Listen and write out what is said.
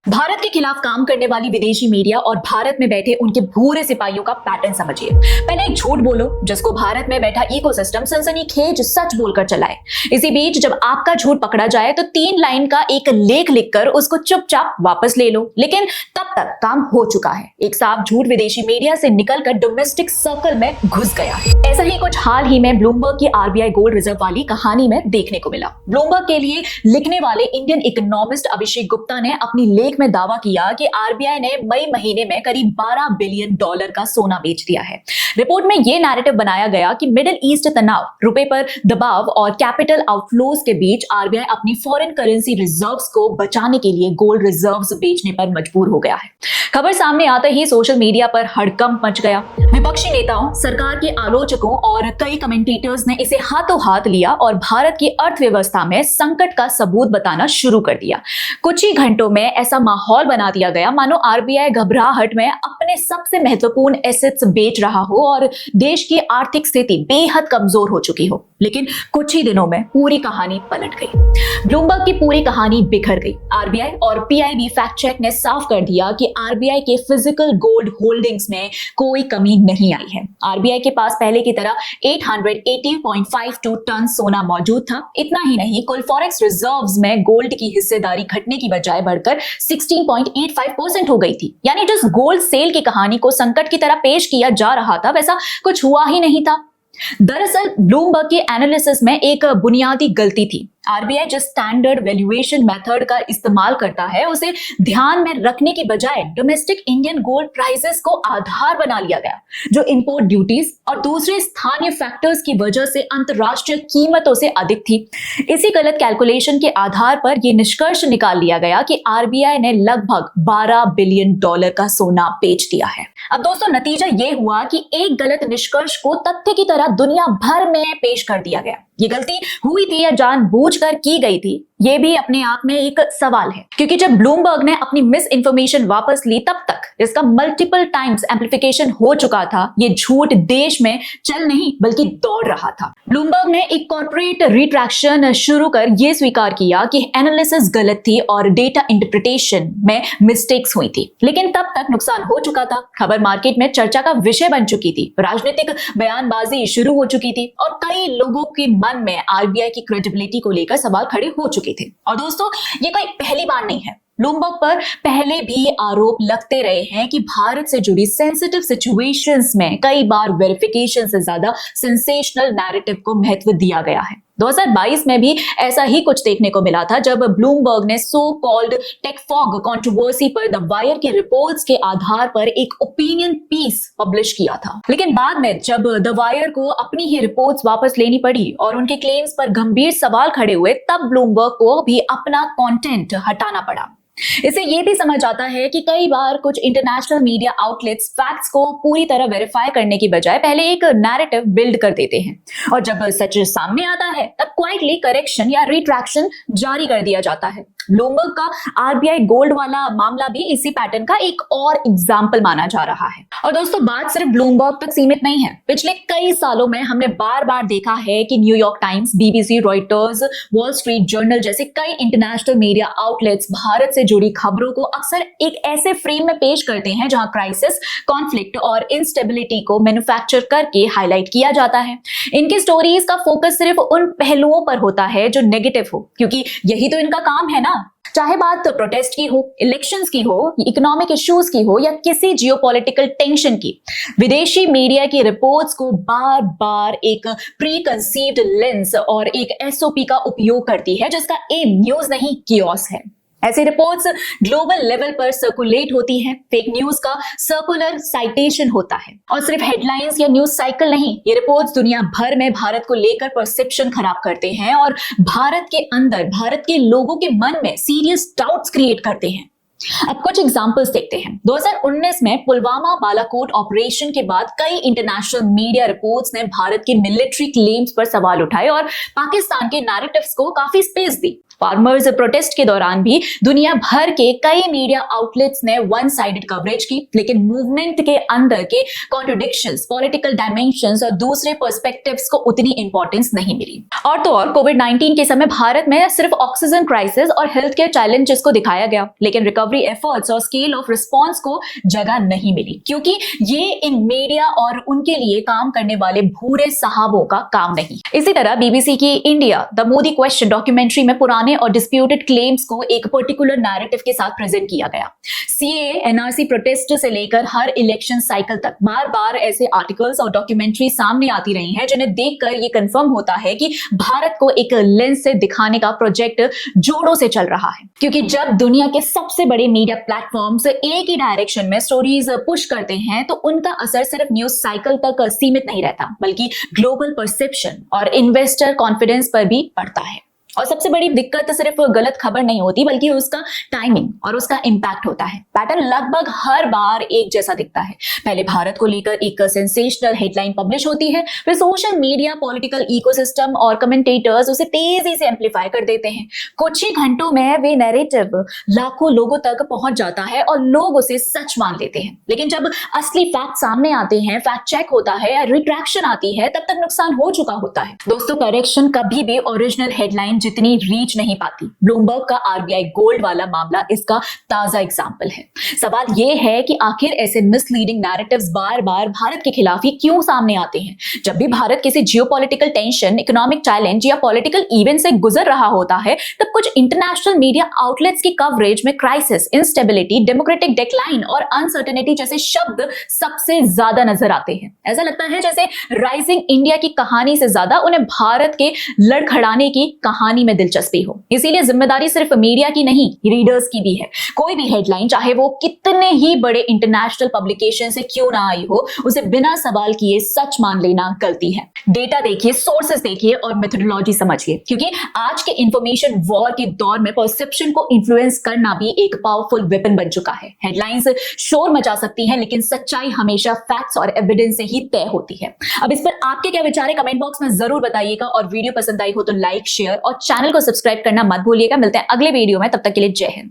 भारत के खिलाफ काम करने वाली विदेशी मीडिया और भारत में बैठे उनके भूरे सिपाहियों का पैटर्न समझिए। पहले एक झूठ बोलो जिसको भारत में बैठा इकोसिस्टम सनसनीखेज सच बोलकर चलाए। इसी बीच जब आपका झूठ पकड़ा जाए तो 3 लाइन का एक लेख लिखकर उसको चुपचाप वापस ले लो। लेकिन तब तक काम हो चुका है। एक साफ झूठ विदेशी मीडिया से निकलकर डोमेस्टिक सर्कल में घुस गया है। ऐसा ही कुछ हाल ही में ब्लूमबर्ग की आरबीआई गोल्ड रिजर्व वाली कहानी में देखने को मिला। ब्लूमबर्ग के लिए लिखने वाले इंडियन इकोनॉमिस्ट अभिषेक गुप्ता ने अपनी लेख में दावा किया कि आरबीआई ने मई महीने में करीब $12 बिलियन का सोना बेच दिया है। रिपोर्ट में यह नैरेटिव बनाया गया कि मिडिल ईस्ट तनाव, रुपए पर दबाव और कैपिटल आउटफ्लोज के बीच आरबीआई अपनी फॉरेन करेंसी रिजर्व्स को बचाने के लिए गोल्ड रिजर्व्स बेचने पर मजबूर हो गया है। खबर सामने आते ही सोशल मीडिया पर हड़कंप मच गया। विपक्षी नेताओं, सरकार के आलोचकों और कई कमेंटेटर्स ने इसे हाथों हाथ लिया और भारत की अर्थव्यवस्था में संकट का सबूत बताना शुरू कर दिया। कुछ ही घंटों में ऐसा माहौल बना दिया गया मानो आरबीआई घबराहट में अपने सबसे महत्वपूर्ण एसेट्स बेच रहा हो और देश की आर्थिक स्थिति बेहद कमजोर हो चुकी हो। लेकिन कुछ ही दिनों में पूरी कहानी पलट गई। ब्लूमबर्ग की पूरी कहानी बिखर गई। आरबीआई और पीआईबी फैक्ट चेक ने साफ कर दिया कि आरबीआई के फिजिकल गोल्ड होल्डिंग्स में कोई कमी नहीं आई है। आरबीआई के पास पहले की तरह 880.52 टन सोना मौजूद था। इतना ही नहीं, कुल फॉरेक्स रिजर्व्स में गोल्ड की हिस्सेदारी घटने की बजाय बढ़कर 16.85% हो गई थी। यानी जिस गोल्ड सेल की कहानी को संकट की तरह पेश किया जा रहा था वैसा कुछ हुआ ही नहीं था। दरअसल ब्लूमबर्ग के एनालिसिस में एक बुनियादी गलती थी। आरबीआई जिस स्टैंडर्ड वैल्यूएशन मेथड का इस्तेमाल करता है उसे ध्यान में रखने की बजाय डोमेस्टिक इंडियन गोल्ड प्राइसेस को आधार बना लिया गया, जो इंपोर्ट ड्यूटीज और दूसरे स्थानीय फैक्टर्स की वजह से अंतरराष्ट्रीय कीमतों से अधिक थी। इसी गलत कैलकुलेशन के आधार पर यह निष्कर्ष निकाल लिया गया कि आरबीआई ने लगभग $12 बिलियन का सोना बेच दिया है। अब दोस्तों, नतीजा यह हुआ कि एक गलत निष्कर्ष को तथ्य की तरह दुनिया भर में पेश कर दिया गया। ये गलती हुई थी या जानबूझकर की गई थी, ये भी अपने आप में एक सवाल है। क्योंकि जब ब्लूमबर्ग ने अपनी मिस इन्फॉर्मेशन वापस ली तब तक इसका मल्टीपल टाइम्स एम्प्लीफिकेशन हो चुका था। ये झूठ देश में चल नहीं बल्कि दौड़ रहा था। ब्लूमबर्ग ने एक कॉर्पोरेट रिट्रैक्शन शुरू कर यह स्वीकार किया कि एनालिसिस गलत थी और डेटा इंटरप्रिटेशन में मिस्टेक्स हुई थी। लेकिन तब तक नुकसान हो चुका था। खबर मार्केट में चर्चा का विषय बन चुकी थी, राजनीतिक बयानबाजी शुरू हो चुकी थी और कई लोगों के मन में आरबीआई की क्रेडिबिलिटी को लेकर सवाल खड़े हो चुके थे। और दोस्तों, ये कोई पहली बार नहीं है। ब्लूमबर्ग पर पहले भी आरोप लगते रहे हैं कि भारत से जुड़ी सेंसिटिव सिचुएशंस में कई बार वेरिफिकेशन से ज्यादा सेंसेशनल नैरेटिव को महत्व दिया गया है। 2022 में भी ऐसा ही कुछ देखने को मिला था जब ब्लूमबर्ग ने so called take fog controversy पर द वायर की रिपोर्ट्स के आधार पर एक ओपिनियन पीस पब्लिश किया था। लेकिन बाद में जब द वायर को अपनी ही रिपोर्ट्स वापस लेनी पड़ी और उनके क्लेम्स पर गंभीर सवाल खड़े हुए, तब ब्लूमबर्ग को भी अपना कंटेंट हटाना पड़ा। इससे यह भी समझ आता है कि कई बार कुछ इंटरनेशनल मीडिया आउटलेट्स फैक्ट्स को पूरी तरह वेरीफाई करने की बजाय पहले एक नैरेटिव बिल्ड कर देते हैं और जब सच सामने आता है तब क्वाइटली करेक्शन या रिट्रैक्शन जारी कर दिया जाता है। ब्लूमबर्ग का आरबीआई गोल्ड वाला मामला भी इसी पैटर्न का एक और एग्जाम्पल माना जा रहा है। और दोस्तों, बात सिर्फ ब्लूमबर्ग तक सीमित नहीं है। पिछले कई सालों में हमने बार बार देखा है कि New York times, BBC, Reuters, wall street journal जैसे कई इंटरनेशनल मीडिया आउटलेट्स भारत से जुड़ी खबरों को अक्सर एक ऐसे फ्रेम में पेश करते हैं जहां क्राइसिस, कॉन्फ्लिक्ट और इंस्टेबिलिटी को मैन्युफैक्चर करके हाईलाइट किया जाता है। इनकी स्टोरीज का फोकस सिर्फ उन पहलुओं पर होता है जो नेगेटिव हो, क्योंकि यही तो इनका काम है ना। चाहे बात प्रोटेस्ट की हो, इलेक्शंस की हो, इकोनॉमिक इश्यूज की हो या किसी जियोपॉलिटिकल टेंशन की, विदेशी मीडिया की रिपोर्ट्स को बार बार एक प्री कंसीव्ड लेंस और एक एसओपी का उपयोग करती है जिसका एम न्यूज नहीं कियोस है। ऐसी रिपोर्ट्स ग्लोबल लेवल पर सर्कुलेट होती हैं। फेक न्यूज का सर्कुलर साइटेशन होता है और सिर्फ हेडलाइंस या न्यूज साइकिल नहीं, ये रिपोर्ट्स दुनिया भर में भारत को लेकर परसेप्शन खराब करते हैं और भारत के अंदर भारत के लोगों के मन में सीरियस डाउट्स क्रिएट करते हैं। अब कुछ एग्जांपल्स देखते हैं। 2019 में पुलवामा बालाकोट ऑपरेशन के बाद कई इंटरनेशनल मीडिया रिपोर्ट्स ने भारत के मिलिट्री क्लेम्स पर सवाल उठाए और पाकिस्तान के नैरेटिव्स को काफी स्पेस दी। फार्मर्स प्रोटेस्ट के दौरान भी दुनिया भर के कई मीडिया आउटलेट्स ने वन साइडेड कवरेज की, लेकिन मूवमेंट के अंदर के कॉन्ट्रडिक्शंस, पॉलिटिकल डायमेंशंस और दूसरे पर्सपेक्टिव्स को उतनी इंपॉर्टेंस नहीं मिली। और तो और कोविड-19 के समय भारत में सिर्फ ऑक्सीजन क्राइसिस और हेल्थ केयर चैलेंजेस को दिखाया गया, लेकिन रिकवरी एफर्ट्स और स्केल ऑफ रिस्पॉन्स को जगह नहीं मिली, क्योंकि ये इन मीडिया और उनके लिए काम करने वाले भूरे साहबों का काम नहीं। इसी तरह बीबीसी की India the Modi question documentary में पुराने और डिस्प्यूटेड क्लेम्स को एक पर्टिकुलर नैरेटिव के साथ प्रेजेंट किया गया। सीए, एनआरसी प्रोटेस्ट से लेकर हर इलेक्शन साइकिल तक बार बार ऐसे आर्टिकल्स और डॉक्यूमेंट्री सामने आती रही हैं जिन्हें देखकर ये कंफर्म होता है कि भारत को एक लेंस से दिखाने का प्रोजेक्ट जोरों से चल रहा है। क्योंकि जब दुनिया के सबसे बड़े मीडिया प्लेटफॉर्म्स एक ही डायरेक्शन में स्टोरीज पुश करते हैं तो उनका असर सिर्फ न्यूज साइकिल तक सीमित नहीं रहता, बल्कि ग्लोबल परसेप्शन और इन्वेस्टर कॉन्फिडेंस पर भी पड़ता है। और सबसे बड़ी दिक्कत सिर्फ गलत खबर नहीं होती, बल्कि उसका टाइमिंग और उसका इंपैक्ट होता है। पैटर्न लगभग हर बार एक जैसा दिखता है। पहले भारत को लेकर एक सेंसेशनल हेडलाइन पब्लिश होती है, फिर सोशल मीडिया, पॉलिटिकल इकोसिस्टम और कमेंटेटर्स उसे तेजी से एम्पलीफाई कर देते हैं। कुछ ही घंटों में वे नैरेटिव लाखों लोगों तक पहुंच जाता है और लोग उसे सच मान लेते हैं। लेकिन जब असली फैक्ट सामने आते हैं, फैक्ट चेक होता है या रिट्रैक्शन आती है, तब तक नुकसान हो चुका होता है। दोस्तों, करेक्शन कभी भी ओरिजिनल हेडलाइन जितनी रीच नहीं पाती। ब्लूमबर्ग का आरबीआई गोल्ड वाला मामला इसका ताजा एग्जाम्पल है। सवाल यह है कि आखिर ऐसे मिसलीडिंग नैरेटिव्स बार बार भारत के खिलाफ ही क्यों सामने आते हैं? जब भी भारत किसी जियोपॉलिटिकल टेंशन, इकोनॉमिक चैलेंज या पॉलिटिकल इवेंट से गुजर रहा होता है, तब कुछ इंटरनेशनल मीडिया आउटलेट्स की कवरेज में क्राइसिस, इंस्टेबिलिटी, डेमोक्रेटिक डिक्लाइन और अनसर्टेनिटी जैसे शब्द सबसे ज्यादा नजर आते हैं। ऐसा लगता है जैसे राइजिंग इंडिया की कहानी से ज्यादा उन्हें भारत के लड़खड़ाने की कहानी में दिलचस्पी हो। इसीलिए जिम्मेदारी सिर्फ मीडिया की नहीं, रीडर्स की भी है। कोई भी हेडलाइन, चाहे वो कितने ही बड़े इंटरनेशनल पब्लिकेशन से क्यों ना आई हो, उसे बिना सवाल किए सच मान लेना गलती है। डेटा देखिए, सोर्सेस देखिए और मेथोडोलॉजी समझिए, क्योंकि आज के इंफॉर्मेशन वॉर के दौर में परसेप्शन को इन्फ्लुएंस करना भी एक पावरफुल वेपन बन चुका है। हेडलाइंस शोर मचा सकती हैं, लेकिन सच्चाई हमेशा फैक्ट्स और एविडेंस से ही तय होती है। अब इस पर आपके क्या विचार है, कमेंट बॉक्स में जरूर बताइएगा। और वीडियो पसंद आई हो तो लाइक, शेयर और चैनल को सब्सक्राइब करना मत भूलिएगा। मिलते हैं अगले वीडियो में, तब तक के लिए जय हिंद।